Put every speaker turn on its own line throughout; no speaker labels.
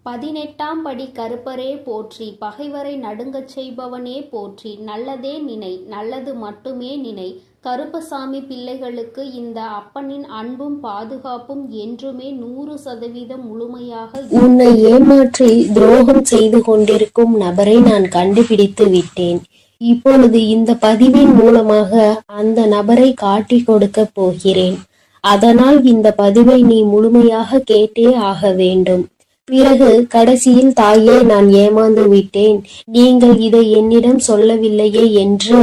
18ஆம் படி கருப்பரே போற்றி, பகைவரை நடுங்கச் செய்பவனே போற்றி, நல்லதே நினை, நல்லது மட்டுமே நினை. கருப்பசாமி பிள்ளைகளுக்கு இந்த அப்பனின் அன்பும் பாதுகாப்பும் என்றுமே 100% முழுமையாக
உன்னை ஏமாற்றி துரோகம் செய்து கொண்டிருக்கும் நபரை நான் கண்டுபிடித்து விட்டேன். இப்பொழுது இந்த பதிவின் மூலமாக அந்த நபரை காட்டி கொடுக்க போகிறேன். அதனால் இந்த பதிவை நீ முழுமையாக கேட்டே ஆக வேண்டும். பிறகு கடைசியில் தாயே, நான் ஏமாந்து விட்டேன், நீங்கள் இதை என்னிடம் சொல்லவில்லையே என்று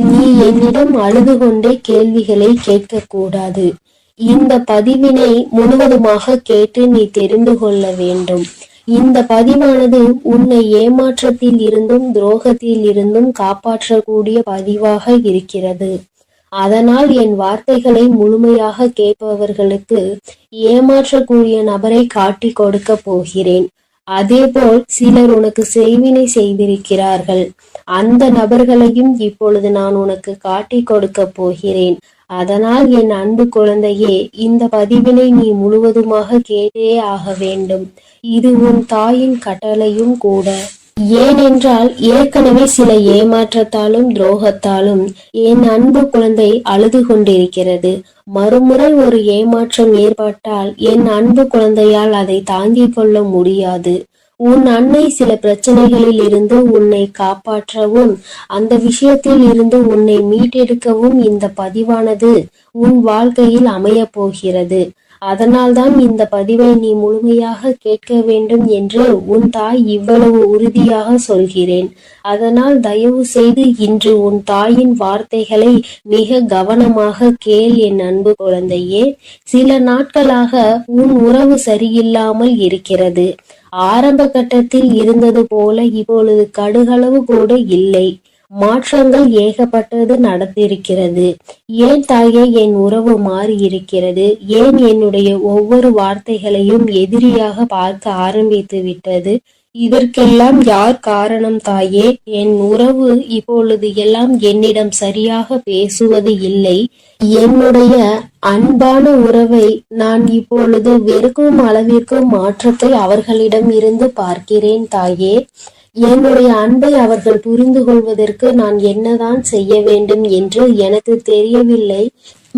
நீ என்னிடம் அழுது கொண்டே கேள்விகளை கேட்கக்கூடாது. இந்த பதிவினை முழுவதுமாக கேட்டு நீ தெரிந்து கொள்ள வேண்டும். இந்த பதிவானது உன்னை ஏமாற்றத்தில் இருந்தும் துரோகத்தில் இருந்தும் காப்பாற்றக்கூடிய பதிவாக இருக்கிறது. அதனால் என் வார்த்தைகளை முழுமையாக கேட்பவர்களுக்கு ஏமாற்றக்கூடிய நபரை காட்டி கொடுக்க போகிறேன். அதேபோல் சிலர் உனக்கு செய்வினை செய்திருக்கிறார்கள். அந்த நபர்களையும் இப்பொழுது நான் உனக்கு காட்டி கொடுக்க போகிறேன். அதனால் என் அன்பு குழந்தையே, இந்த பதிவினை நீ முழுவதுமாக கேட்டே ஆக வேண்டும். இது உன் தாயின் கட்டளையும் கூட. ஏனென்றால் ஏற்கனவே சில ஏமாற்றத்தாலும் துரோகத்தாலும் என் அன்பு குழந்தை அழுது கொண்டிருக்கிறது. மறுமுறை ஒரு ஏமாற்றம் ஏற்பட்டால் என் அன்பு குழந்தையால் அதை தாங்கிக் கொள்ள முடியாது. உன் அன்னை சில பிரச்சனைகளில் இருந்து உன்னை காப்பாற்றவும் அந்த விஷயத்தில் இருந்து உன்னை மீட்டெடுக்கவும் இந்த பதிவானது உன் வாழ்க்கையில் அமைய போகிறது. அதனால்தான் இந்த பதிவை நீ முழுமையாக கேட்க வேண்டும் என்று உன் தாய் இவ்வளவு உறுதியாக சொல்கிறேன். அதனால் தயவு செய்து இன்று உன் தாயின் வார்த்தைகளை மிக கவனமாக கேள் என் அன்பு குழந்தையே. சில நாட்களாக உன் உறவு சரியில்லாமல் இருக்கிறது. ஆரம்ப கட்டத்தில் இருந்தது போல இப்பொழுது கடுகளவு கூட இல்லை. மாற்றங்கள் ஏகப்பட்டது நடந்திருக்கிறது. ஏன் தாயே என் உறவு மாறி இருக்கிறது? ஏன் என்னுடைய ஒவ்வொரு வார்த்தைகளையும் எதிரியாக பார்க்க ஆரம்பித்து விட்டது? இதற்கெல்லாம் யார் காரணம் தாயே? என் உறவு இப்பொழுது எல்லாம் என்னிடம் சரியாக பேசுவது இல்லை. என்னுடைய அன்பான உறவை நான் இப்பொழுது வெறுக்கும் அளவிற்கு மாற்றத்தை அவர்களிடம் இருந்து பார்க்கிறேன் தாயே. என்னுடைய அன்பை அவர்கள் புரிந்து கொள்வதற்கு நான் என்னதான் செய்ய வேண்டும் என்று எனக்கு தெரியவில்லை.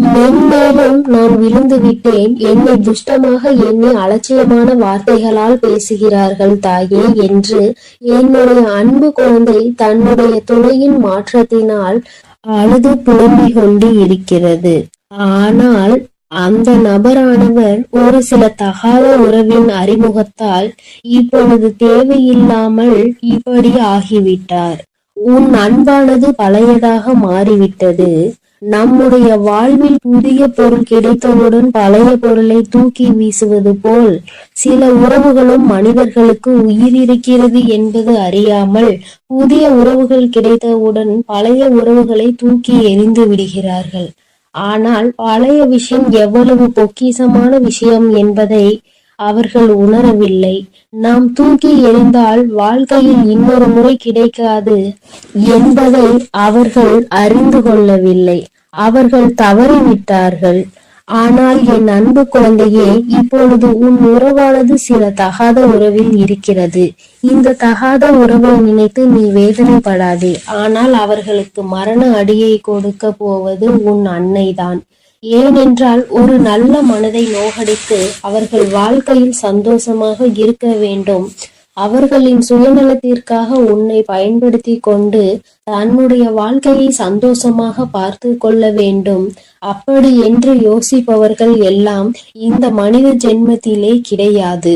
மென்மேலும் நான் விழுந்து விட்டேன். என்னை துஷ்டமாக எண்ணி அலட்சியமான வார்த்தைகளால் பேசுகிறார்கள் தாயே என்று என்னுடைய அன்பு குழந்தை தன்னுடைய துணையின் மாற்றத்தினால் அழுது புலம்பிக் கொண்டு இருக்கிறது. ஆனால் அந்த நபரானவர் ஒரு சில தகாத உறவின் அறிமுகத்தால் இப்பொழுது தேவையில்லாமல் இப்படி ஆகிவிட்டார். உன் அன்பானது பழையதாக மாறிவிட்டது. நம்முடைய வாழ்வில் புதிய பொருள் கிடைத்தவுடன் பழைய பொருளை தூக்கி வீசுவது போல் சில உறவுகளும் மனிதர்களுக்கு உயிர் இருக்கிறது என்பது அறியாமல் புதிய உறவுகள் கிடைத்தவுடன் பழைய உறவுகளை தூக்கி எறிந்து விடுகிறார்கள். ஆனால் பழைய விஷயம் எவ்வளவு பொக்கிஷமான விஷயம் என்பதை அவர்கள் உணரவில்லை. நாம் தூக்கி எறிந்தால் வாழ்க்கையில் இன்னொரு முறை கிடைக்காது என்பதை அவர்கள் அறிந்து கொள்ளவில்லை. அவர்கள் தவறிவிட்டார்கள். ஆனால் என் அன்பு குழந்தையே, இப்பொழுது உன் உறவானது சில தகாத உறவில் இருக்கிறது. இந்த தகாத உறவை நினைத்து நீ வேதனைப்படாதே. ஆனால் அவர்களுக்கு மரண அடியை கொடுக்க போவது உன் அன்னைதான். ஏனென்றால் ஒரு நல்ல மனதை நோகடித்து அவர்கள் வாழ்க்கையில் சந்தோஷமாக இருக்க வேண்டும். அவர்களின் சுயநலத்திற்காக உன்னை பயன்படுத்தி கொண்டு தன்னுடைய வாழ்க்கையை சந்தோஷமாக பார்த்து கொள்ள வேண்டும். அப்படி என்று யோசிப்பவர்கள் எல்லாம் இந்த மனித ஜென்மத்திலே கிடையாது.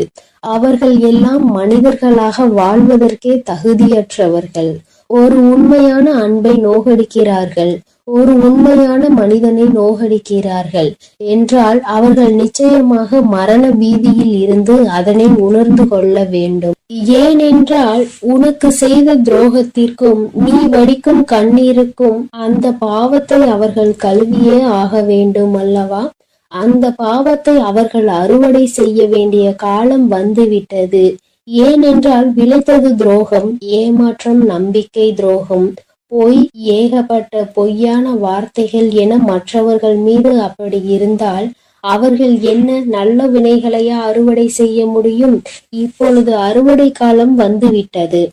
அவர்கள் எல்லாம் மனிதர்களாக வாழ்வதற்கே தகுதியற்றவர்கள். ஒரு உண்மையான அன்பை நோகடிக்கிறார்கள், ஒரு உண்மையான மனிதனை நோகடிக்கிறார்கள் என்றால் அவர்கள் நிச்சயமாக மரண பீதியில் இருந்து அதனை உணர்ந்து கொள்ள வேண்டும். ஏனென்றால் உனக்கு செய்த துரோகத்திற்கும் நீ வடிக்கும் கண்ணீருக்கும் அந்த பாவத்தை அவர்கள் கழுவியே ஆக வேண்டும் அல்லவா? அந்த பாவத்தை அவர்கள் அறுவடை செய்ய வேண்டிய காலம் வந்துவிட்டது. ஏனென்றால் விளைத்தது துரோகம், ஏமாற்றம், நம்பிக்கை துரோகம், பொய், ஏகப்பட்ட பொய்யான வார்த்தைகள் என மற்றவர்கள் மீது அப்படி இருந்தால் அவர்கள் என்ன நல்ல வினைகளையா அறுவடை செய்ய முடியும்? இப்பொழுது அறுவடை காலம் வந்துவிட்டது.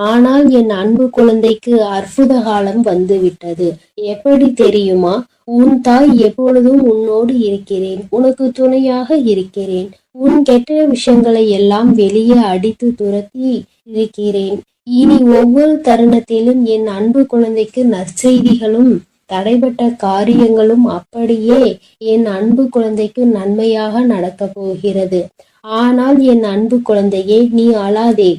ஆனால் என் அன்பு குழந்தைக்கு அற்புத காலம் வந்துவிட்டது. எப்படி தெரியுமா? உன் தாய் எப்பொழுதும் உன்னோடு இருக்கிறேன், உனக்கு துணையாக இருக்கிறேன். உன் கெட்ட விஷயங்களை எல்லாம் வெளியே அடித்து துரத்தி இருக்கிறேன். இனி ஒவ்வொரு தருணத்திலும் என் அன்பு குழந்தைக்கு நற்செய்திகளும் தடைபட்ட காரியங்களும் அப்படியே என் அன்பு குழந்தைக்கு நன்மையாக நடக்கப் போகிறது. ஆனால் என் அன்பு குழந்தையே, நீ அழாதே.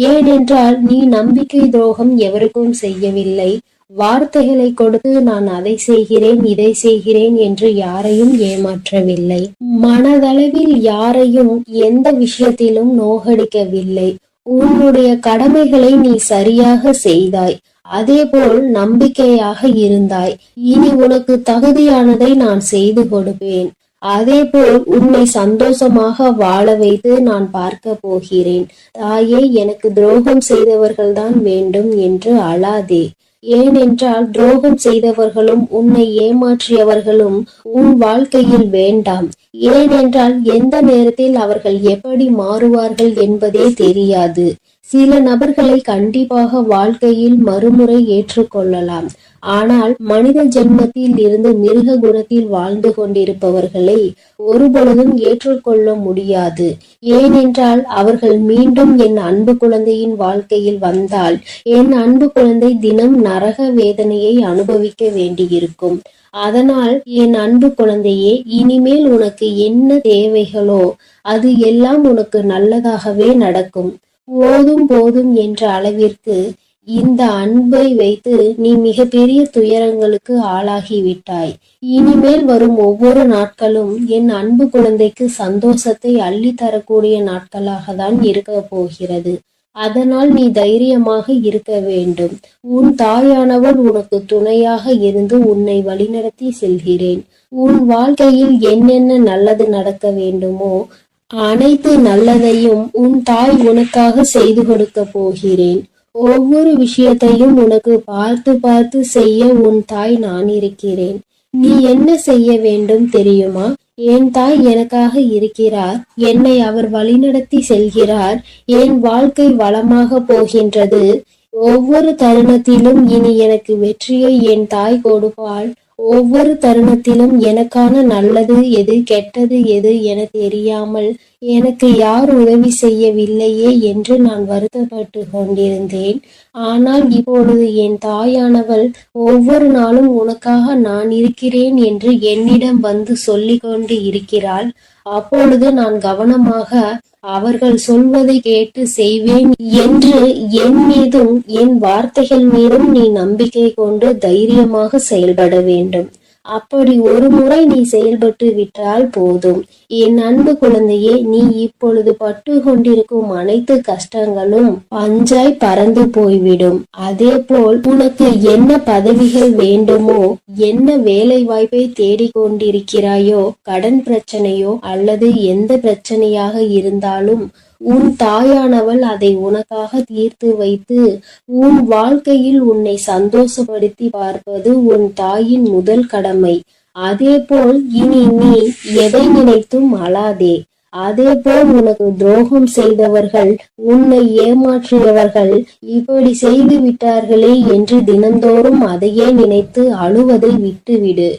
ஏனென்றால் நீ நம்பிக்கை துரோகம் எவருக்கும் செய்யவில்லை. வார்த்தைகளை கொடுத்து நான் அதை செய்கிறேன் இதை செய்கிறேன் என்று யாரையும் ஏமாற்றவில்லை. மனதளவில் யாரையும் எந்த விஷயத்திலும் நோகடிக்கவில்லை. உன்னுடைய கடமைகளை நீ சரியாக செய்தாய். அதேபோல் நம்பிக்கையாக இருந்தாய். இனி உனக்கு தகுதியானதை நான் செய்து கொடுப்பேன். அதேபோல் உன்னை சந்தோஷமாக வாழ வைத்து நான் பார்க்க போகிறேன். தாயே, எனக்கு துரோகம் செய்தவர்கள்தான் வேண்டும் என்று அழாதே. ஏனென்றால் துரோகம் செய்தவர்களும் உன்னை ஏமாற்றியவர்களும் உன் வாழ்க்கையில் வேண்டாம். ஏனென்றால் எந்த நேரத்தில் அவர்கள் எப்படி மாறுவார்கள் என்பதே தெரியாது. சில நபர்களை கண்டிப்பாக வாழ்க்கையில் மறுமுறை ஏற்றுக்கொள்ளலாம். ஆனால் மனித ஜென்மத்தில் இருந்து மிருக குணத்தில் வாழ்ந்து கொண்டிருப்பவர்களை ஒருபொழுதும் ஏற்றுக்கொள்ள முடியாது. ஏனென்றால் அவர்கள் மீண்டும் என் அன்பு குழந்தையின் வாழ்க்கையில் வந்தால் என் அன்பு குழந்தை தினம் நரக வேதனையை அனுபவிக்க வேண்டியிருக்கும். அதனால் என் அன்பு குழந்தையே, இனிமேல் உனக்கு என்ன தேவைகளோ அது எல்லாம் உனக்கு நல்லதாகவே நடக்கும். போதும் போதும் என்ற அளவிற்கு இந்த அன்பை வைத்து நீ மிகப்பெரிய துயரங்களுக்கு ஆளாகிவிட்டாய். இனிமேல் வரும் ஒவ்வொரு நாட்களும் என் அன்பு குழந்தைக்கு சந்தோஷத்தை அள்ளி தரக்கூடிய நாட்களாக தான் இருக்க போகிறது. அதனால் நீ தைரியமாக இருக்க வேண்டும். உன் தாயானவள் உனக்கு துணையாக இருந்து உன்னை வழிநடத்தி செல்கிறேன். உன் வாழ்க்கையில் என்னென்ன நல்லது நடக்க வேண்டுமோ அனைத்து நல்லதையும் உன் தாய் உனக்காக செய்து கொடுக்க போகிறேன். ஒவ்வொரு விஷயத்தையும் உனக்கு பார்த்து பார்த்து செய்ய உன் தாய் நான் இருக்கிறேன். நீ என்ன செய்ய வேண்டும் தெரியுமா? என் தாய் எனக்காக இருக்கிறார். என்னை அவர் வழிநடத்தி செல்கிறார். என் வாழ்க்கை வளமாக போகின்றது. ஒவ்வொரு தருணத்திலும் இனி எனக்கு வெற்றியை என் தாய் கொடுப்பாள். ஒவ்வொரு தருணத்திலும் எனக்கான நல்லது எது கெட்டது எது என தெரியாமல் எனக்கு யார் உதவி செய்யவில்லையே என்று நான் வருத்தப்பட்டு கொண்டிருந்தேன். ஆனால் இப்பொழுது என் தாயானவள் ஒவ்வொரு நாளும் உனக்காக நான் இருக்கிறேன் என்று என்னிடம் வந்து சொல்லிக் கொண்டு இருக்கிறாள். அப்பொழுது நான் கவனமாக அவர்கள் சொல்வதை கேட்டு செய்வேன் என்று என் மீதும் என் வார்த்தைகள் மீதும் நீ நம்பிக்கை கொண்டு தைரியமாக செயல்பட வேண்டும். அப்படி ஒரு முறை நீ செயல்பட்டு விட்டால் போதும். என் அன்பு குழந்தையே, நீ இப்பொழுது பட்டு கொண்டிருக்கும் அனைத்து கஷ்டங்களும் பஞ்சாய் பறந்து போய்விடும். அதே போல் உனக்கு என்ன பதவிகள் வேண்டுமோ, என்ன வேலை வாய்ப்பை தேடிக்கொண்டிருக்கிறாயோ, கடன் பிரச்சனையோ அல்லது எந்த பிரச்சனையாக இருந்தாலும் உன் தாயானவள் அதை உனக்காக தீர்த்து வைத்து உன் வாழ்க்கையில் உன்னை சந்தோஷப்படுத்தி பார்ப்பது உன் தாயின் முதல் கடமை. அதேபோல் இனி நீ எதை நினைத்தும் அழாதே. அதேபோல் உனக்கு துரோகம் செய்தவர்கள், உன்னை ஏமாற்றியவர்கள் இப்படி செய்து விட்டார்களே என்று தினந்தோறும் அதையே நினைத்து அழுவதை விட்டுவிடு.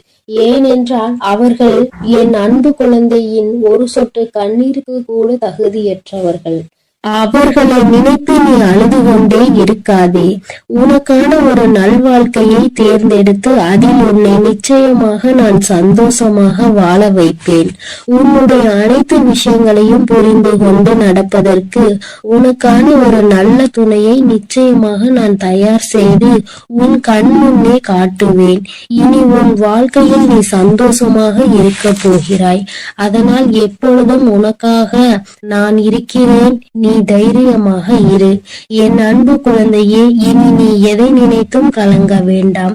ஏனென்றால் அவர்கள் என் அன்பு குழந்தையின் ஒரு சொட்டு கண்ணீருக்கு கூட தகுதியற்றவர்கள். அவர்களை நினைத்து நீ அழுது கொண்டே இருக்காதே. உனக்கான ஒரு நல்வாழ்க்கையை தேர்ந்தெடுத்து அதில் உன்னை நிச்சயமாக நான் சந்தோஷமாக வாழ வைப்பேன். உன்னுடைய அனைத்து விஷயங்களையும் புரிந்து கொண்டு நடப்பதற்கு உனக்கான ஒரு நல்ல துணையை நிச்சயமாக நான் தயார் செய்து உன் கண் முன்னே காட்டுவேன். இனி உன் வாழ்க்கையில் நீ சந்தோஷமாக இருக்க போகிறாய். அதனால் எப்பொழுதும் உனக்காக நான் இருக்கிறேன். நீ நீ தைரியமாக இரு. என் அன்பு குழந்தையே, இனி நீ எதை நினைத்தும் கலங்க வேண்டாம்.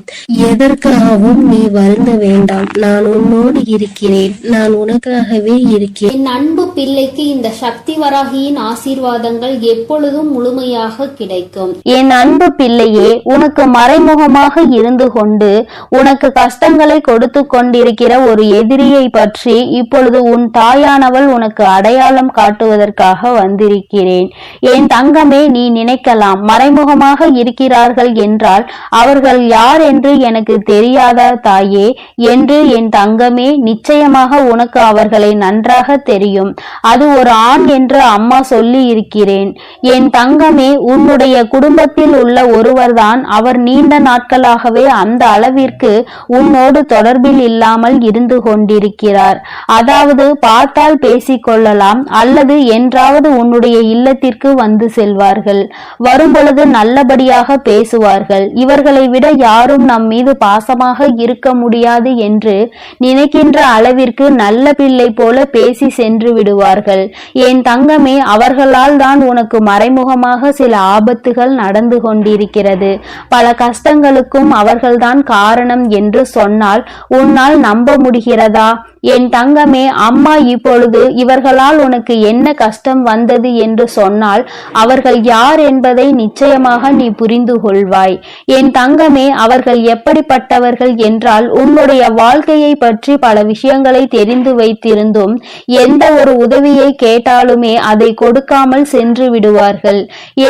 எதற்காகவும் நீ வருந்த வேண்டாம். நான் உன்னோடு இருக்கிறேன். நான் உனக்காகவே இருக்கிறேன்.
என் அன்பு பிள்ளைக்கு இந்த சக்தி வராகியின் ஆசீர்வாதங்கள் எப்பொழுதும் முழுமையாக கிடைக்கும்.
என் அன்பு பிள்ளையே, உனக்கு மறைமுகமாக இருந்து கொண்டு உனக்கு கஷ்டங்களை கொடுத்து கொண்டிருக்கிற ஒரு எதிரியை பற்றி இப்பொழுது உன் தாயானவள் உனக்கு அடையாளம் காட்டுவதற்காக வந்திருக்கிறேன். என் தங்கமே, நீ நினைக்கலாம், மறைமுகமாக இருக்கிறார்கள் என்றால் அவர்கள் யார் என்று எனக்கு தெரியாதா தாயே என்று. என் தங்கமே, நிச்சயமாக உனக்கு அவர்களை நன்றாக தெரியும். அது ஒரு ஆண் என்று அம்மா சொல்லி இருக்கிறேன். என் தங்கமே, உன்னுடைய குடும்பத்தில் உள்ள ஒருவர்தான். அவர் நீண்ட நாட்களாகவே அந்த அளவிற்கு உன்னோடு தொடர்பில் இல்லாமல் இருந்து கொண்டிருக்கிறார். அதாவது பார்த்தால் பேசிக்கொள்ளலாம், அல்லது என்றாவது உன்னுடைய இல்லத்திற்கு வந்து செல்வார்கள். வரும்பொழுது நல்லபடியாக பேசுவார்கள். இவர்களை விட யாரும் நம் மீது பாசமாக இருக்க முடியாது என்று நினைக்கின்ற அளவிற்கு நல்ல பிள்ளை போல பேசி சென்று விடுவார்கள். என் தங்கமே, அவர்களால் தான் உனக்கு மறைமுகமாக சில ஆபத்துகள் நடந்து கொண்டிருக்கிறது. பல கஷ்டங்களுக்கும் அவர்கள்தான் காரணம் என்று சொன்னால் உன்னால் நம்ப முடிகிறதா? என் தங்கமே, அம்மா இப்பொழுது இவர்களால் உனக்கு என்ன கஷ்டம் வந்தது என்று சொன்னால் அவர்கள் யார் என்பதை நிச்சயமாக நீ புரிந்து கொள்வாய். என் தங்கமே, அவர்கள் எப்படிப்பட்டவர்கள் என்றால் உன்னுடைய வாழ்க்கையை பற்றி பல விஷயங்களை தெரிந்து வைத்திருந்தும் எந்த ஒரு உதவியை கேட்டாலுமே அதை கொடுக்காமல் சென்று விடுவார்கள்.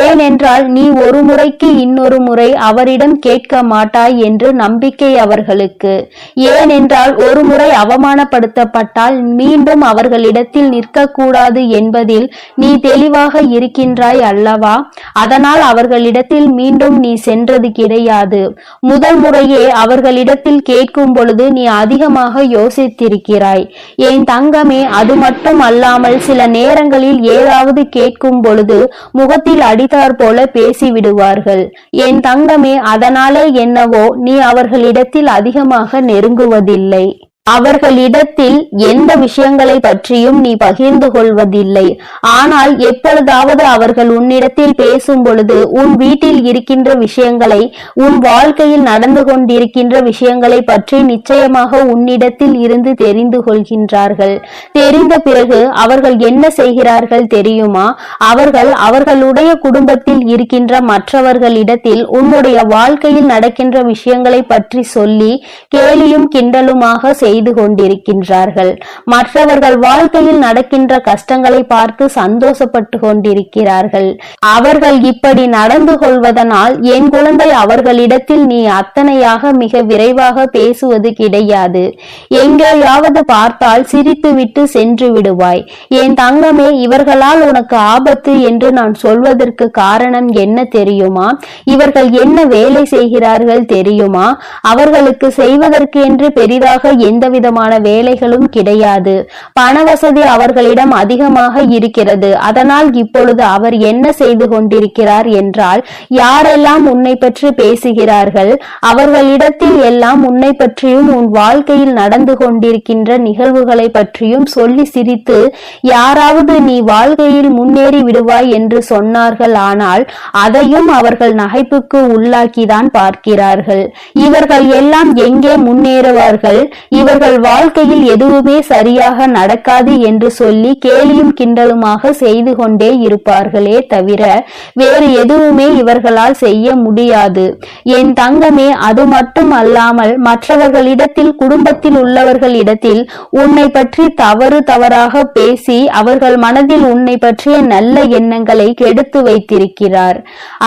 ஏனென்றால் நீ ஒரு முறைக்கு இன்னொரு முறை அவரிடம் கேட்க மாட்டாய் என்று நம்பிக்கை அவர்களுக்கு. ஏனென்றால் ஒரு முறை அவமானப்படுத்தப்பட்டால் மீண்டும் அவர்களிடத்தில் நிற்கக்கூடாது என்பதில் நீ தெளிவாக இருக்கின்றாய் அல்லவா? அதனால் அவர்களிடத்தில் மீண்டும் நீ சென்றது கிடையாது. முதல் முறையே அவர்களிடத்தில் கேட்கும் பொழுது நீ அதிகமாக யோசித்திருக்கிறாய். என் தங்கமே, அது மட்டும் அல்லாமல் சில நேரங்களில் ஏதாவது கேட்கும் பொழுது முகத்தில் அடித்தார் போல பேசிவிடுவார்கள். என் தங்கமே, அதனாலே என்னவோ நீ அவர்களிடத்தில் அதிகமாக நெருங்குவதில்லை. அவர்களிடத்தில் எந்த விஷயங்களை பற்றியும் நீ பகிர்ந்து கொள்வதில்லை. ஆனால் எப்பொழுதாவது அவர்கள் உன்னிடத்தில் பேசும் பொழுது உன் வீட்டில் இருக்கின்ற விஷயங்களை, உன் வாழ்க்கையில் நடந்து கொண்டிருக்கின்ற விஷயங்களை பற்றி நிச்சயமாக உன்னிடத்தில் இருந்து தெரிந்து கொள்கின்றார்கள். தெரிந்த பிறகு அவர்கள் என்ன செய்கிறார்கள் தெரியுமா? அவர்களுடைய குடும்பத்தில் இருக்கின்ற மற்றவர்களிடத்தில் உன்னுடைய வாழ்க்கையில் நடக்கின்ற விஷயங்களை பற்றி சொல்லி கேலியும் கிண்டலுமாக செய்து கொண்டிருக்கின்றார்கள். மற்றவர்கள் வாழ்க்கையில் நடக்கின்ற கஷ்டங்களை பார்த்து சந்தோஷப்பட்டு கொண்டிருக்கிறார்கள். அவர்கள் இப்படி நடந்து கொள்வதனால் என் குழந்தை அவர்களிடத்தில் நீ அத்தனையாக மிக விரைவாக பேசுவது கிடையாது. எங்கேயாவது பார்த்தால் சிரித்துவிட்டு சென்று விடுவாய். என் தங்கமே, இவர்களால் உனக்கு ஆபத்து என்று நான் சொல்வதற்கு காரணம் என்ன தெரியுமா? இவர்கள் என்ன வேலை செய்கிறார்கள் தெரியுமா? அவர்களுக்கு செய்வதற்கு என்று பெரிதாக எந்த விதமான வேலைகளும் கிடையாது. பண வசதி அவர்களிடம் அதிகமாக இருக்கிறது. அதனால் இப்பொழுது அவர் என்ன செய்து கொண்டிருக்கிறார் என்றால், யாரெல்லாம் உன்னை பற்றி பேசுகிறார்கள் அவர்களிடத்தில் எல்லாம் உன்னை பற்றியும் உன் வாழ்க்கையில் நடந்து கொண்டிருக்கின்ற நிகழ்வுகளை பற்றியும் சொல்லி சிரித்து, யாராவது நீ வாழ்க்கையில் முன்னேறி விடுவாய் என்று சொன்னார்கள், ஆனால் அதையும் அவர்கள் நகைப்புக்கு உள்ளாக்கிதான் பார்க்கிறார்கள். இவர்கள் எல்லாம் எங்கே முன்னேறுவார்கள்? இவர்கள் வாழ்க்கையில் எதுவுமே சரியாக நடக்காது என்று சொல்லி கேலியும் கிண்டலுமாக செய்து கொண்டே இருப்பார்களே தவிர வேறு எதுவுமே இவர்களால் செய்ய முடியாது. என் தங்கமே, அது மட்டும் அல்லாமல் மற்றவர்களிடத்தில், குடும்பத்தில் உள்ளவர்களிடத்தில் உன்னை பற்றி தவறாக பேசி அவர்கள் மனதில் உன்னை பற்றிய நல்ல எண்ணங்களை கெடுத்து வைத்திருக்கிறார்.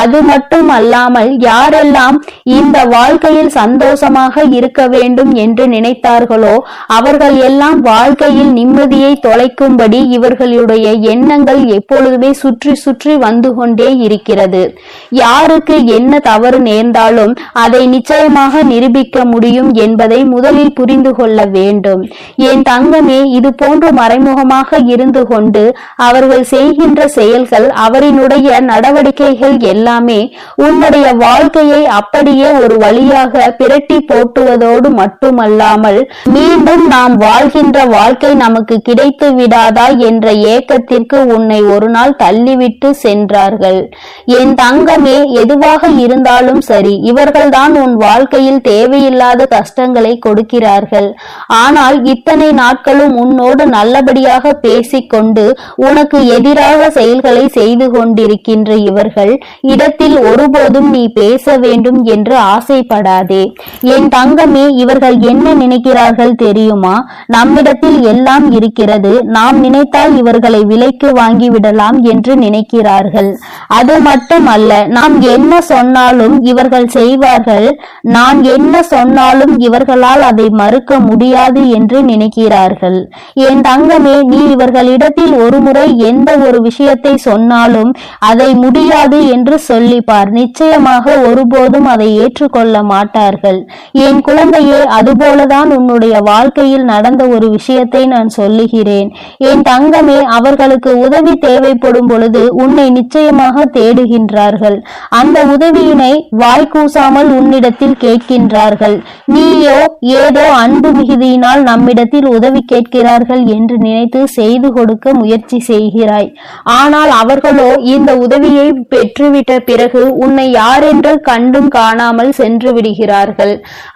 அது மட்டும் அல்லாமல் யாரெல்லாம் இந்த வாழ்க்கையில் சந்தோஷமாக இருக்க வேண்டும் என்று நினைத்தார்களோ அவர்கள் எல்லாம் வாழ்க்கையில் நிம்மதியை தொலைக்கும்படி இவர்களுடைய எண்ணங்கள் எப்பொழுதுமே சுற்றி சுற்றி வந்து கொண்டே இருக்கிறது. யாருக்கு என்ன தவறு நேர்ந்தாலும் அதை நிச்சயமாக நிரூபிக்க முடியும் என்பதை முதலில் புரிந்து கொள்ள வேண்டும். என் தங்கமே, இது போன்று மறைமுகமாக இருந்து கொண்டு அவர்கள் செய்கின்ற செயல்கள், அவரினுடைய நடவடிக்கைகள் எல்லாமே உன்னுடைய வாழ்க்கையை அப்படியே ஒரு வழியாக பிரட்டி போட்டுவதோடு மட்டுமல்லாமல் மீண்டும் நாம் வாழ்கின்ற வாழ்க்கை நமக்கு கிடைத்து விடாதா என்ற ஏக்கத்திற்கு உன்னை ஒரு நாள் தள்ளிவிட்டு சென்றார்கள். என் தங்கமே, எதுவாக இருந்தாலும் சரி, இவர்கள்தான் உன் வாழ்க்கையில் தேவையில்லாத கஷ்டங்களை கொடுக்கிறார்கள். ஆனால் இத்தனை நாட்களும் உன்னோடு நல்லபடியாக பேசிக்கொண்டு உனக்கு எதிராக செயல்களை செய்து கொண்டிருக்கின்ற இவர்கள் இடத்தில் ஒருபோதும் நீ பேச வேண்டும் என்று ஆசைப்படாதே. என் தங்கமே, இவர்கள் என்ன நினைக்கிறார்கள் தெரியுமா? நம்மிடத்தில் எல்லாம் இருக்கிறது, நாம் நினைத்தால் இவர்களை விலைக்கு வாங்கிவிடலாம் என்று நினைக்கிறார்கள். அது மட்டுமல்ல, நாம் என்ன சொன்னாலும் இவர்கள் செய்வார்கள், நான் என்ன சொன்னாலும் இவர்களால் அதை மறுக்க முடியாது என்று நினைக்கிறார்கள். என் தங்கமே, நீ இவர்களிடத்தில் ஒருமுறை எந்த ஒரு விஷயத்தை சொன்னாலும் அதை முடியாது என்று சொல்லிப்பார். நிச்சயமாக ஒருபோதும் அதை ஏற்றுக்கொள்ள மாட்டார்கள். என் குழந்தையே, அதுபோலதான் உன்னுடைய வாழ்க்கையில் நடந்த ஒரு விஷயத்தை நான் சொல்லுகிறேன். என் தங்கமே, அவர்களுக்கு உதவி தேவைப்படும் பொழுது உன்னை நிச்சயமாக தேடுகின்றார்கள். அந்த உதவியினை வாய்க்கூசாமல் உன்னிடத்தில் கேட்கின்றார்கள். நீயோ ஏதோ அன்பு மிகுதியினால் நம்மிடத்தில் உதவி கேட்கிறார்கள் என்று நினைத்து செய்து கொடுக்க முயற்சி செய்கிறாய். ஆனால் அவர்களோ இந்த உதவியை பெற்றுவிட்ட பிறகு உன்னை யாரென்று கண்டும் காணாமல் சென்று விடுகிறார்கள்.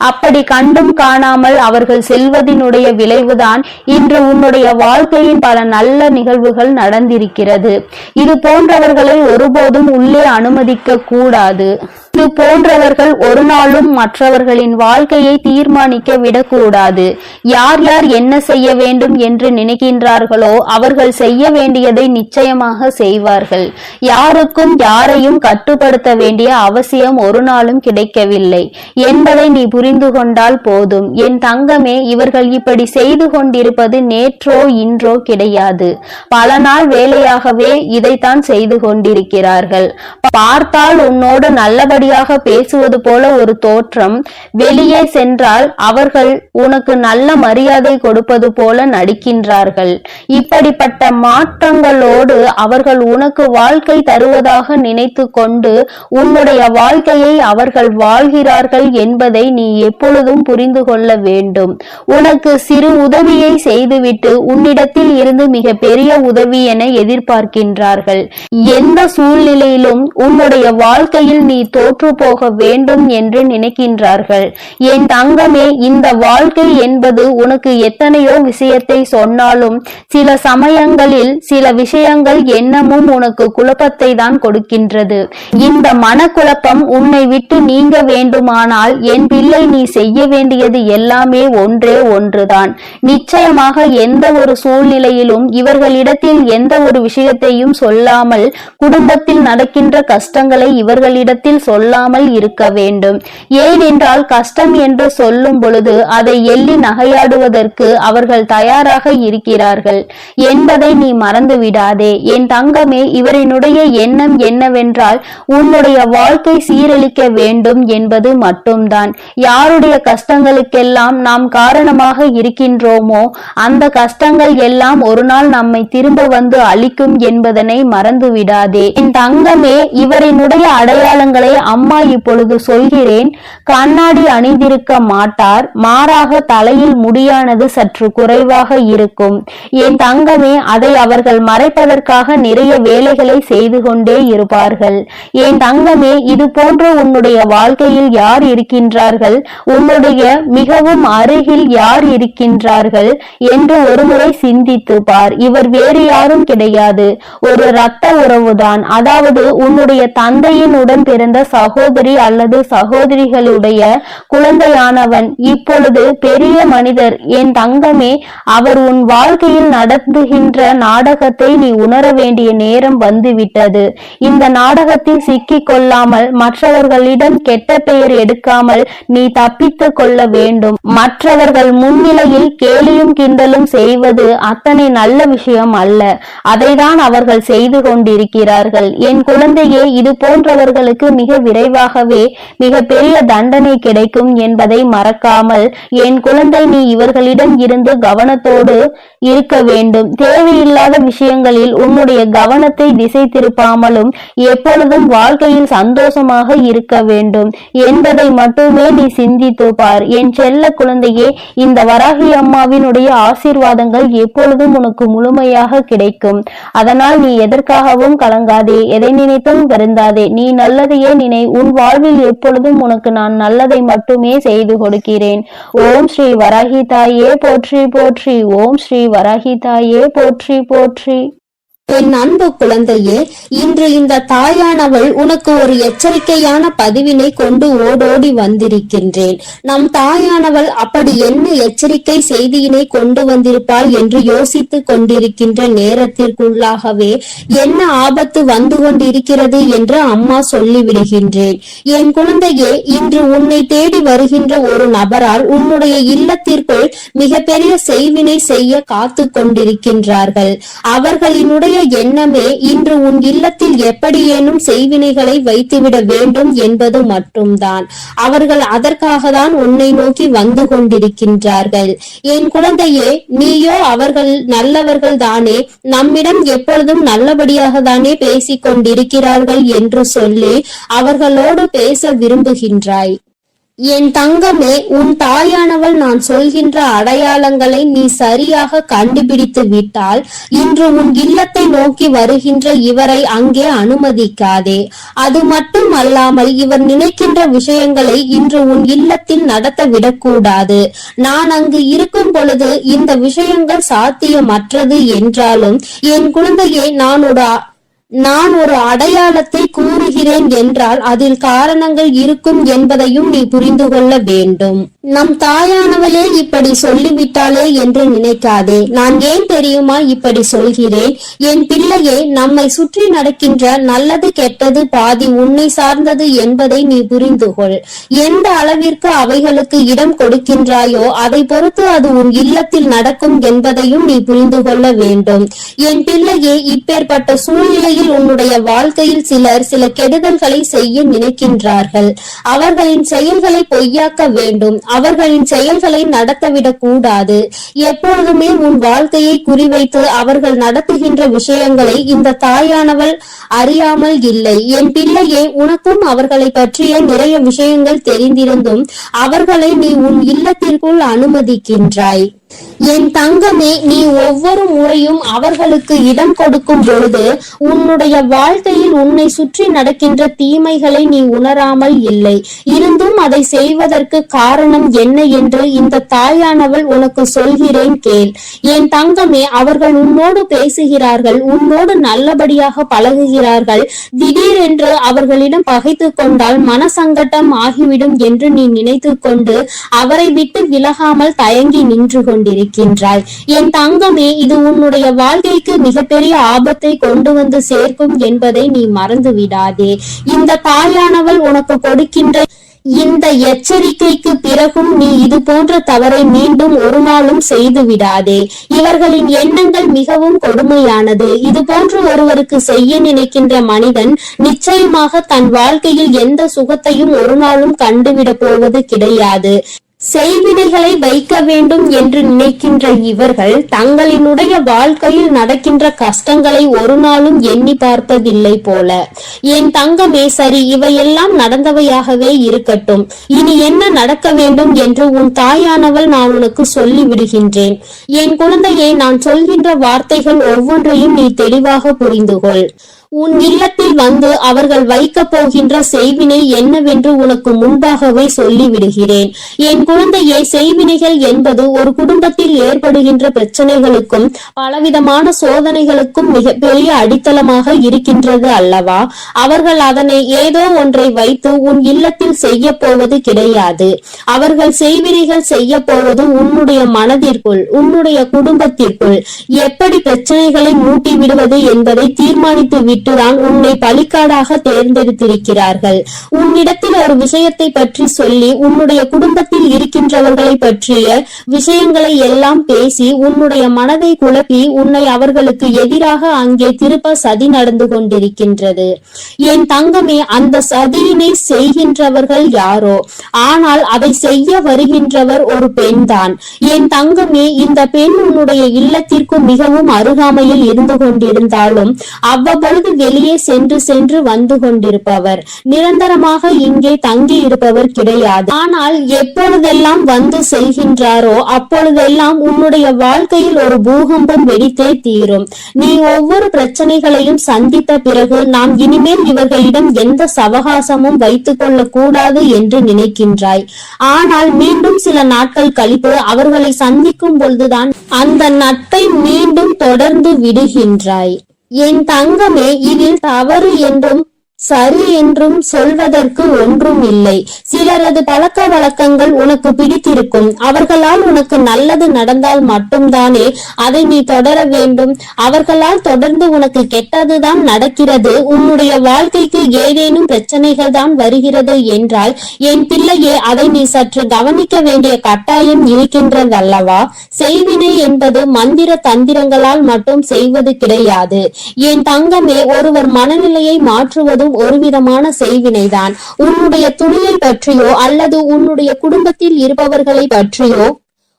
அப்படி கண்டும் காணாமல் அவர்கள் செல்வதினுடைய விளைவுதான் இன்று உன்னுடைய வாழ்க்கையின் பல நல்ல நிகழ்வுகள் நடந்திருக்கிறது. இது போன்றவர்களை ஒருபோதும் உள்ளே அனுமதிக்க கூடாது. இது போன்றவர்கள் ஒரு நாளும் மற்றவர்களின் வாழ்க்கையை தீர்மானிக்க விடக்கூடாது. யார் யார் என்ன செய்ய வேண்டும் என்று நினைக்கின்றார்களோ அவர்கள் செய்ய வேண்டியதை நிச்சயமாக செய்வார்கள். யாருக்கும் யாரையும் கட்டுப்படுத்த வேண்டிய அவசியம் ஒரு நாளும் கிடைக்கவில்லை என்பதை நீ புரிந்து கொண்டால் போதும். என் தங்கமே, இவர்கள் இப்படி செய்து கொண்டிருப்பது நேற்றோ இன்றோ கிடையாது. பல நாள் வேலையாகவே இதைத்தான் செய்து கொண்டிருக்கிறார்கள். பார்த்தால் உன்னோடு நல்லபடியாக பேசுவது போல ஒரு தோற்றம், வெளியே சென்றால் அவர்கள் உனக்கு நல்ல மரியாதை கொடுப்பது போல நடிக்கின்றார்கள். இப்படிப்பட்ட மாற்றங்களோடு அவர்கள் உனக்கு வாழ்க்கை தருவதாக நினைத்து கொண்டு உன்னுடைய வாழ்க்கையை அவர்கள் வாழ்கிறார்கள் என்பதை நீ எப்பொழுதும் புரிந்து கொள்ள வேண்டும். உனக்கு சிறு உதவியை செய்துவிட்டு உன்னிடத்தில் இருந்து மிக பெரிய உதவி என எதிர்பார்க்கின்றார்கள். எந்த சூழ்நிலையிலும் உன்னுடைய வாழ்க்கையில் நீ தோற்று போக வேண்டும் என்று நினைக்கின்றார்கள். என் தங்கமே, இந்த வாழ்க்கை என்பது உனக்கு எத்தனையோ விஷயத்தை சொன்னாலும் சில சமயங்களில் சில விஷயங்கள் என்னமும் உனக்கு குழப்பத்தை தான் கொடுக்கின்றது. இந்த மனக்குழப்பம் உன்னை விட்டு நீங்க வேண்டுமானால் என் பிள்ளை, நீ செய்ய வேண்டியது எல்லாமே ஒன்றே ஒன்றுதான். நிச்சயமாக எந்த ஒரு சூழ்நிலையிலும் இவர்களிடத்தில் எந்த ஒரு விஷயத்தையும் சொல்லாமல், குடும்பத்தில் நடக்கின்ற கஷ்டங்களை இவர்களிடத்தில் சொல்லாமல் இருக்க வேண்டும். ஏனென்றால் கஷ்டம் என்று சொல்லும் பொழுது அதை எள்ளி நகையாடுவதற்கு அவர்கள் தயாராக இருக்கிறார்கள் என்பதை நீ மறந்து விடாதே. என் தங்கமே, இவரினுடைய எண்ணம் என்னவென்றால் உன்னுடைய வாழ்க்கை சீரழிக்க வேண்டும் என்பது மட்டும்தான். யாருடைய கஷ்டங்களுக்கெல்லாம் நாம் காரணமாக இருக்கின்றோமோ அந்த கஷ்டங்கள் எல்லாம் ஒரு நாள் நம்மை திரும்ப வந்து அழிக்கும் என்பதனை மறந்து விடாதே. என் தங்கமே, இவரினுடைய அடையாளங்களை அம்மா இப்பொழுது சொல்கிறேன். கண்ணாடி அணிந்திருக்க மாட்டார், மாறாக தலையில் முடியானது சற்று குறைவாக இருக்கும். என் தங்கமே, அதை அவர்கள் மறைப்பதற்காக நிறைய வேலைகளை செய்து கொண்டே இருப்பார்கள். என் தங்கமே, இது போன்ற உன்னுடைய வாழ்க்கையில் யார் இருக்கின்றார்கள், உன்னுடைய மிகவும் அருகில் யார் இருக்கின்றார்கள் என்று ஒருமுறை சிந்தித்து பார். இவர் வேறு யாரும் கிடையாது, ஒரு இரத்த உறவுதான். அதாவது உன்னுடைய தந்தையின் உடன் பிறந்த சகோதரி அல்லது சகோதரிகளுடைய குழந்தையானவன் இப்பொழுது பெரிய மனிதர். என் தங்கமே, அவர் உன் வாழ்க்கையில் நடத்துகின்ற நாடகத்தை நீ உணர வேண்டிய நேரம் வந்துவிட்டது. இந்த நாடகத்தில் சிக்கிக் கொள்ளாமல், மற்றவர்களிடம் கெட்ட பெயர் எடுக்காமல் நீ தப்பித்து கொள்ள வேண்டும். மற்றவர்கள் முன்னிலையில் கேலியும் கிண்டலும் செய்வது அத்தனை நல்ல விஷயம் அல்ல. அதைதான் அவர்கள் செய்து கொண்டிருக்கிறார்கள். என் குழந்தையே, இது போன்றவர்களுக்கு மிக விரைவாகவே மிக பெரிய தண்டனை கிடைக்கும் என்பதை மறக்காமல் என் குழந்தை, நீ இவர்களிடம் இருந்து கவனத்தோடு இருக்க வேண்டும். தேவையில்லாத விஷயங்களில் உன்னுடைய கவனத்தை திசை திருப்பாமலும் எப்பொழுதும் வாழ்க்கையில் சந்தோஷமாக இருக்க வேண்டும் என்பதை மட்டுமே நீ சிந்தித்து பார். என் செல்ல குழந்தையே, இந்த வராகி அம்மாவினுடைய ஆசீர்வாதங்கள் எப்பொழுதும் உனக்கு முழுமையாக கிடைக்கும். அதனால் நீ எதற்காகவும் கலங்காதே, எதை நினைத்தும் வருந்தாதே. நீ நல்லதையே நினை. உன் வாழ்வில் எப்பொழுதும் உனக்கு நான் நல்லதை மட்டுமே செய்து கொடுக்கிறேன். ஓம் ஸ்ரீ வராகி தாயே போற்றி போற்றி. ஓம் ஸ்ரீ வராகி தாயே போற்றி போற்றி.
என் அன்பு குழந்தையே, இன்று இந்த தாயானவள் உனக்கு ஒரு எச்சரிக்கையான பதிவினை கொண்டு ஓடோடி வந்திருக்கின்றேன். நம் தாயானவள் அப்படி என்ன எச்சரிக்கை செய்தியினை கொண்டு வந்திருப்பாள் என்று யோசித்து கொண்டிருக்கின்ற நேரத்திற்குள்ளாகவே என்ன ஆபத்து வந்து கொண்டிருக்கிறது என்று அம்மா சொல்லிவிடுகின்றேன். என் குழந்தையே, இன்று உன்னை தேடி வருகின்ற ஒரு நபரால் உன்னுடைய இல்லத்திற்குள் மிகப்பெரிய செய்வினை செய்ய காத்து கொண்டிருக்கின்றார்கள். அவர்களினுடைய எண்ணமே இன்று உன் இல்லத்தில் எப்படியேனும் செய்வினைகளை வைத்துவிட வேண்டும் என்பது மட்டும்தான். அவர்கள் அதற்காக தான் உன்னை நோக்கி வந்து கொண்டிருக்கின்றார்கள். என் குழந்தையே, நீயோ அவர்கள் நல்லவர்கள் தானே, நம்மிடம் எப்பொழுதும் நல்லபடியாக தானே பேசிக் கொண்டிருக்கிறார்கள் என்று சொல்லி அவர்களோடு பேச விரும்புகின்றாய். என் தங்கமே, உன் தாயானவள் நான் சொல்கின்ற அடையாளங்களை நீ சரியாக கண்டுபிடித்து விட்டால் இன்று உன் இல்லத்தை நோக்கி வருகின்ற இவரை அங்கே அனுமதிக்காதே. அது மட்டும் அல்லாமல் இவர் நினைக்கின்ற விஷயங்களை இன்று உன் இல்லத்தில் நடத்த விடக்கூடாது. நான் அங்கு இருக்கும் பொழுது இந்த விஷயங்கள் சாத்தியமற்றது என்றாலும் என் குழந்தையை நான் ஒரு அடையாளத்தை கூறுகிறேன் என்றால் அதில் காரணங்கள் இருக்கும் என்பதையும் நீ புரிந்து கொள்ள வேண்டும். நம் தாயானவளே இப்படி சொல்லிவிட்டாளே என்று நினைக்காதே. நான் ஏன் தெரியுமா இப்படி சொல்கிறேன்? என் பிள்ளையே, நம்மை சுற்றி நடக்கின்ற நல்லது கெட்டது பாதி உன்னை சார்ந்தது என்பதை நீ புரிந்து கொள். எந்த அளவிற்கு அவைகளுக்கு இடம் கொடுக்கின்றாயோ அதை பொறுத்து அது உன் இல்லத்தில் நடக்கும் என்பதையும் நீ புரிந்து கொள்ள வேண்டும். என் பிள்ளையே, இப்பேற்பட்ட சூழ்நிலையில் உன்னுடைய வாழ்க்கையில் சிலர் சில கெடுதல்களை செய்ய நினைக்கின்றார்கள். அவர்களின் செயல்களை பொய்யாக்க வேண்டும். அவர்களின் செயல்களை நடத்தவிடக் கூடாது. எப்பொழுதுமே உன் வாழ்க்கையை குறிவைத்து அவர்கள் நடத்துகின்ற விஷயங்களை இந்த தாயானவள் அறியாமல் இல்லை. என் பிள்ளையே, உனக்கும் அவர்களை பற்றிய நிறைய விஷயங்கள் தெரிந்திருந்தும் அவர்களை நீ உன் இல்லத்திற்குள் அனுமதிக்கின்றாய். என் தங்கமே, நீ ஒவ்வொரு முறையும் அவர்களுக்கு இடம் கொடுக்கும் பொழுது உன்னுடைய வாழ்க்கையில் உன்னை சுற்றி நடக்கின்ற தீமைகளை நீ உணராமல் இல்லை. இருந்தும் அதை செய்வதற்கு காரணம் என்ன என்று இந்த தாயானவள் உனக்கு சொல்கிறேன் கேள். என் தங்கமே, அவர்கள் உன்னோடு பேசுகிறார்கள், உன்னோடு நல்லபடியாக பழகுகிறார்கள். திடீரென்று அவர்களிடம் பகைத்து கொண்டால் மனசங்கட்டம் ஆகிவிடும் என்று நீ நினைத்து கொண்டு அவரை விட்டு விலகாமல் தயங்கி நின்று கொண்டிருக்கின்றாய். என் தங்கமே, இது உன்னுடைய வாழ்க்கைக்கு மிகப்பெரிய ஆபத்தை கொண்டு வந்து சேர்க்கும் என்பதை நீ மறந்து விடாதே. இந்த தாயானவள் உனக்கு கொடுக்கின்ற இந்த எச்சரிக்கைக்கு பிறகும் நீ இது போன்ற தவறை மீண்டும் ஒரு நாளும் செய்து விடாதே. இவர்களின் எண்ணங்கள் மிகவும் கொடுமையானது. இது போன்று ஒருவருக்கு செய்ய நினைக்கின்ற மனிதன் நிச்சயமாக தன் வாழ்க்கையில் எந்த சுகத்தையும் ஒரு நாளும் கண்டுவிட போவது கிடையாது. செய்வினைகளை வைக்க வேண்டும் என்று நினைக்கின்ற இவர்கள் தங்களினுடைய வாழ்க்கையில் நடக்கின்ற கஷ்டங்களை ஒரு நாளும் எண்ணி பார்ப்பதில்லை போல. என் தங்கமே, சரி, இவையெல்லாம் நடந்தவையாகவே இருக்கட்டும். இனி என்ன நடக்க வேண்டும் என்று உன் தாயானவள் நான் உனக்கு சொல்லி விடுகின்றேன். என் குழந்தையை, நான் சொல்கின்ற வார்த்தைகள் ஒவ்வொன்றையும் நீ தெளிவாக புரிந்து கொள். உன் இல்லத்தில் வந்து அவர்கள் வைக்க போகின்ற செய்வினை என்னவென்று உனக்கு முன்பாகவே சொல்லிவிடுகிறேன். என் குழந்தையை, செய்வினைகள் என்பது ஒரு குடும்பத்தில் ஏற்படுகின்ற பிரச்சனைகளுக்கும் பலவிதமான சோதனைகளுக்கும் மிகப்பெரிய அடித்தளமாக இருக்கின்றது அல்லவா? அவர்கள் அதனை ஏதோ ஒன்றை வைத்து உன் இல்லத்தில் செய்ய போவது கிடையாது. அவர்கள் செய்வினைகள் செய்ய போவது உன்னுடைய மனதிற்குள், உன்னுடைய குடும்பத்திற்குள் எப்படி பிரச்சனைகளை மூட்டி விடுவது என்பதை தீர்மானித்து விட்டு
விட்டுதான் உன்னை பலிக்காடாக தேர்ந்தெடுத்திருக்கிறார்கள். உன்னிடத்தில் ஒரு விஷயத்தை பற்றி சொல்லி உன்னுடைய குடும்பத்தில் இருக்கின்றவர்களை பற்றிய விஷயங்களை எல்லாம் பேசி உன்னுடைய மனதை குழப்பி உன்னை அவர்களுக்கு எதிராக அங்கே திருப்ப சதி நடந்து கொண்டிருக்கின்றது. என் தங்கமே, அந்த சதியினை செய்கின்றவர்கள் யாரோ, ஆனால் அதை செய்ய வருகின்றவர் ஒரு பெண்தான். என் தங்கமே, இந்த பெண் உன்னுடைய இல்லத்திற்கு மிகவும் அருகாமையில் இருந்து கொண்டிருந்தாலும் அவ்வப்பொழுது வெளியே சென்று சென்று வந்து கொண்டிருப்பவர், நிரந்தரமாக இங்கே தங்கி இருப்பவர் கிடையாது. ஆனால் எப்பொழுதெல்லாம் வந்து செல்கின்றாரோ அப்பொழுதெல்லாம் உன்னுடைய வாழ்க்கையில் ஒரு பூகம்பம் வெடித்தே தீரும். நீ ஒவ்வொரு பிரச்சனைகளையும் சந்தித்த பிறகு நாம் இனிமேல் இவர்களிடம் எந்த சவகாசமும் வைத்துக் கொள்ள கூடாது என்று நினைக்கின்றாய். ஆனால் மீண்டும் சில நாட்கள் கழித்து அவர்களை சந்திக்கும் பொழுதுதான் அந்த நட்பை மீண்டும் தொடர்ந்து விடுகின்றாய். என் தங்கமே, இதில் தவறு என்றும் சரி என்றும் சொல்வதற்கு ஒன்றும் இல்லை. சிலரது பழக்க வழக்கங்கள் உனக்கு பிடித்திருக்கும். அவர்களால் உனக்கு நல்லது நடந்தால் மட்டும்தானே அதை நீ தொடர வேண்டும். அவர்களால் தொடர்ந்து உனக்கு கெட்டதுதான் நடக்கிறது, உன்னுடைய வாழ்க்கைக்கு ஏதேனும் பிரச்சனைகள் தான் வருகிறது என்றால் என் பிள்ளையே, அதை நீ சற்று கவனிக்க வேண்டிய கட்டாயம் இருக்கின்றதல்லவா? செய்வினை என்பது மந்திர தந்திரங்களால் மட்டும் செய்வது கிடையாது. என் தங்கமே, ஒருவர் மனநிலையை மாற்றுவதும் ஒரு விதமான செய்வினைதான். உன்னுடைய துணியை பற்றியோ அல்லது உன்னுடைய குடும்பத்தில் இருப்பவர்களை பற்றியோ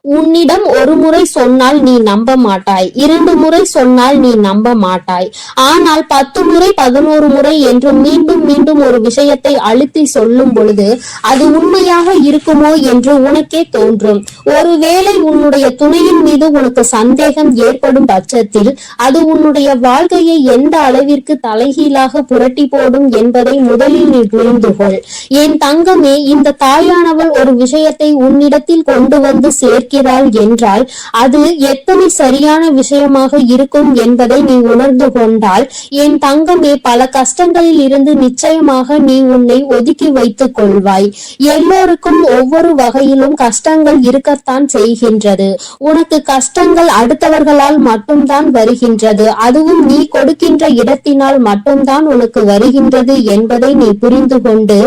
உன்னிடம் ஒரு முறை சொன்னால் நீ நம்ப மாட்டாய், 2 முறை சொன்னால் நீ நம்ப மாட்டாய். ஆனால் 10 முறை 11 முறை என்று மீண்டும் மீண்டும் ஒரு விஷயத்தை அழுத்தி சொல்லும் பொழுது அது உண்மையாக இருக்குமோ என்று உனக்கே தோன்றும். ஒருவேளை உன்னுடைய துணையின் மீது உனக்கு சந்தேகம் ஏற்படும் பட்சத்தில் அது உன்னுடைய வாழ்க்கையை எந்த அளவிற்கு தலைகீழாக புரட்டி போடும் என்பதை முதலில் நீ புரிந்து கொள். என் தங்கமே, இந்த தாயானவள் ஒரு விஷயத்தை உன்னிடத்தில் கொண்டு வந்து சேர்க்க என்றால் அது எத்தனை சரியான விஷயமாக இருக்கும் என்பதை நீ உணர்ந்து கொண்டால் என் தங்கமே, பல கஷ்டங்களில் இருந்து நிச்சயமாக நீ உன்னை ஒதுக்கி வைத்துக் கொள்வாய். எல்லோருக்கும் ஒவ்வொரு வகையிலும் கஷ்டங்கள் இருக்கத்தான் செய்கின்றது. உனக்கு கஷ்டங்கள் அடுத்தவர்களால் மட்டும்தான் வருகின்றது, அதுவும் நீ கொடுக்கின்ற இடத்தினால் மட்டும்தான் உனக்கு வருகின்றது என்பதை நீ புரிந்து கொண்டு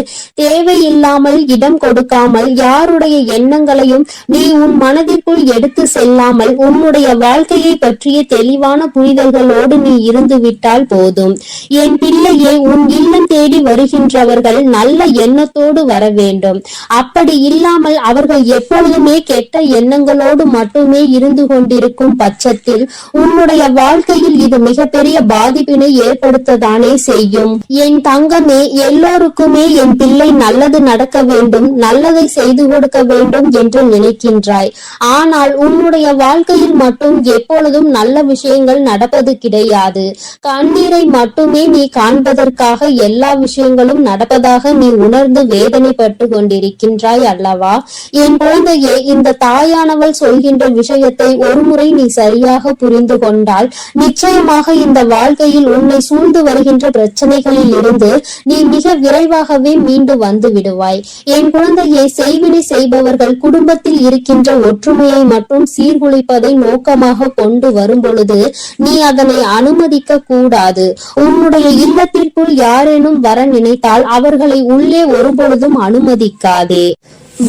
தேவையில்லாமல் இடம் கொடுக்காமல் யாருடைய எண்ணங்களையும் நீ உன் மனதிற்குள் எடுத்து செல்லாமல் உன்னுடைய வாழ்க்கையை பற்றிய தெளிவான புரிதல்களோடு நீ இருந்து விட்டால் போதும். என் பிள்ளையே, உன் இல்லம் தேடி வருகின்றவர்கள் நல்ல எண்ணத்தோடு வர வேண்டும். அப்படி இல்லாமல் அவர்கள் எப்பொழுதுமே கெட்ட எண்ணங்களோடு மட்டுமே இருந்து கொண்டிருக்கும் பட்சத்தில் உன்னுடைய வாழ்க்கையில் இது மிகப்பெரிய பாதிப்பினை ஏற்படுத்ததானே செய்யும். என் தங்கமே, எல்லோருக்குமே என் பிள்ளை நல்லது நடக்க வேண்டும், நல்லதை செய்து கொடுக்க வேண்டும் என்று நினைக்கின்றாய். ஆனால் உன்னுடைய வாழ்க்கையில் மட்டும் எப்பொழுதும் நல்ல விஷயங்கள் நடப்பது கிடையாது. கண்ணீரை மட்டுமே நீ காண்பதற்காக எல்லா விஷயங்களும் நடப்பதாக நீ உணர்ந்து வேதனைப்பட்டு கொண்டிருக்கின்றாய் அல்லவா? என் குழந்தையே, இந்த தாயானவள் சொல்கின்ற விஷயத்தை ஒருமுறை நீ சரியாக புரிந்து கொண்டால் நிச்சயமாக இந்த வாழ்க்கையில் உன்னை சூழ்ந்து வருகின்ற பிரச்சனைகளில் இருந்து நீ மிக விரைவாகவே மீண்டு வந்து விடுவாய். என் குழந்தையை, செய்வினை செய்பவர்கள் குடும்பத்தில் இருக்கின்ற ஒற்றுமையை மட்டும் சீர்குலைப்பதை நோக்கமாக கொண்டு வரும் பொழுது நீ அதனை அனுமதிக்க கூடாது. உன்னுடைய இல்லத்திற்குள் யாரேனும் வர நினைத்தால் அவர்களை உள்ளே ஒருபொழுதும் அனுமதிக்காதே.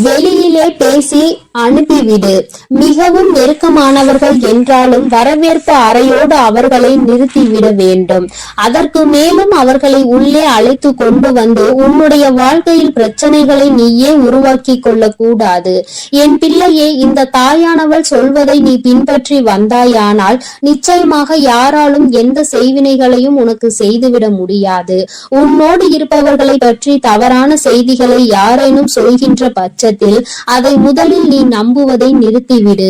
வெளியிலே பேசி அனுப்பிவிடு. மிகவும் நெருக்கமானவர்கள் என்றாலும் வரவேற்பு அறையோடு அவர்களை நிறுத்திவிட வேண்டும். அதற்கு மேலும் அவர்களை உள்ளே அழைத்து கொண்டு வந்து உன்னுடைய வாழ்க்கையில் பிரச்சனைகளை நீயே உருவாக்கி கொள்ள கூடாது. என் பிள்ளையே, இந்த தாயானவள் சொல்வதை நீ பின்பற்றி வந்தாயானால் நிச்சயமாக யாராலும் எந்த செய்வினைகளையும் உனக்கு செய்துவிட முடியாது. உன்னோடு இருப்பவர்களை பற்றி தவறான செய்திகளை யாரேனும் சொல்கின்ற பட்சத்தில் அதை முதலில் நீ நம்புவதை நிறுத்திவிடு.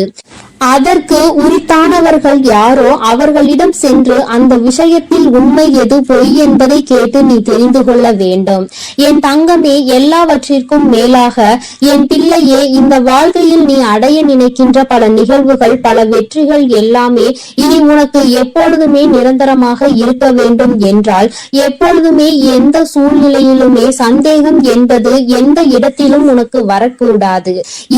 அதற்கு உரித்தானவர்கள் யாரோ அவர்களிடம் சென்று அந்த விஷயத்தில் உண்மை எது பொய் என்பதை கேட்டு நீ தெரிந்து கொள்ள வேண்டும். என் தங்கமே, எல்லாவற்றிற்கும் மேலாக என் பிள்ளையே, இந்த வாழ்க்கையில் நீ அடைய நினைக்கின்ற பல நிகழ்வுகள், பல வெற்றிகள் எல்லாமே இனி உனக்கு எப்பொழுதுமே நிரந்தரமாக இருக்க வேண்டும் என்றால் எப்பொழுதுமே எந்த சூழ்நிலையிலுமே சந்தேகம் என்பது எந்த இடத்திலும் உனக்கு வரக்கூடாது.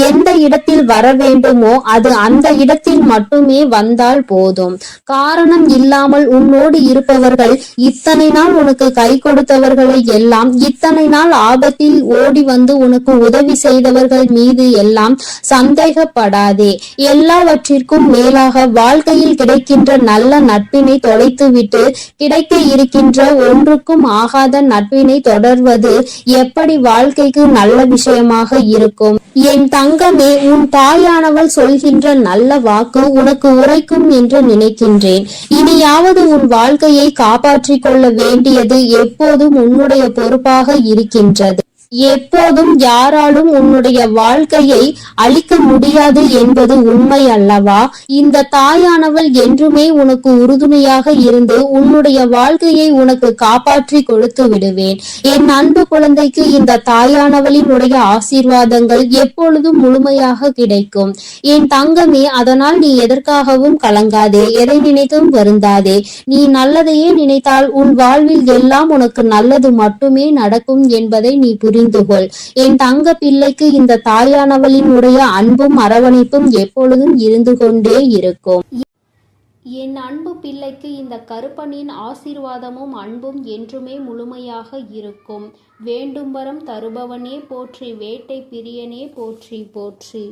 எந்த இடத்தில் வர வேண்டுமோ அது அந்த
இடத்தில் மட்டுமே வந்தால் போதும். காரணம் இல்லாமல் உன்னோடு இருப்பவர்கள், இத்தனை நாள் உனக்கு கை கொடுத்தவர்களை எல்லாம், இத்தனை நாள் ஆபத்தில் ஓடி வந்து உனக்கு உதவி செய்தவர்கள் மீது எல்லாம் சந்தேகப்படாதே. எல்லாவற்றிற்கும் மேலாக வாழ்க்கையில் கிடைக்கின்ற நல்ல நட்பினை தொலைத்துவிட்டு கிடைக்க இருக்கின்ற ஒன்றுக்கும் ஆகாத நட்பினை தொடர்வது எப்படி வாழ்க்கைக்கு நல்ல விஷயமாக இருக்கும்? என் தங்கமே, உன் தாயானவள் சொல்கின்ற நல்ல வாக்கு உனக்கு உரைக்கும் என்று நினைக்கின்றேன். இனியாவது உன் வாழ்க்கையை காப்பாற்றிக் கொள்ள வேண்டியது எப்போதும் உன்னுடைய பொறுப்பாக இருக்கின்றது. எப்போதும் யாராலும் உன்னுடைய வாழ்க்கையை அழிக்க முடியாது என்பது உண்மை அல்லவா? இந்த தாயானவள் என்றுமே உனக்கு உறுதுணையாக இருந்து உன்னுடைய வாழ்க்கையை உனக்கு காப்பாற்றி கொடுத்து விடுவேன். என் அன்பு குழந்தைக்கு இந்த தாயானவளினுடைய ஆசீர்வாதங்கள் எப்பொழுதும் முழுமையாக கிடைக்கும். என் தங்கமே, அதனால் நீ எதற்காகவும் கலங்காதே, எதை நினைத்தும் வருந்தாதே. நீ நல்லதையே நினைத்தால் உன் வாழ்வில் எல்லாம் உனக்கு நல்லது மட்டுமே நடக்கும் என்பதை நீ புரிந்து கொள். என் தங்க பிள்ளைக்கு இந்த தாயானவளினுடைய அன்பும் அரவணைப்பும் எப்பொழுதும் இருந்து கொண்டே இருக்கும். என் அன்பு பிள்ளைக்கு இந்த கருப்பனின் ஆசீர்வாதமும் அன்பும் என்றுமே முழுமையாக இருக்கும். வேண்டும் வரம் தருபவனே போற்றி, வேட்டை பிரியனே போற்றி போற்றி.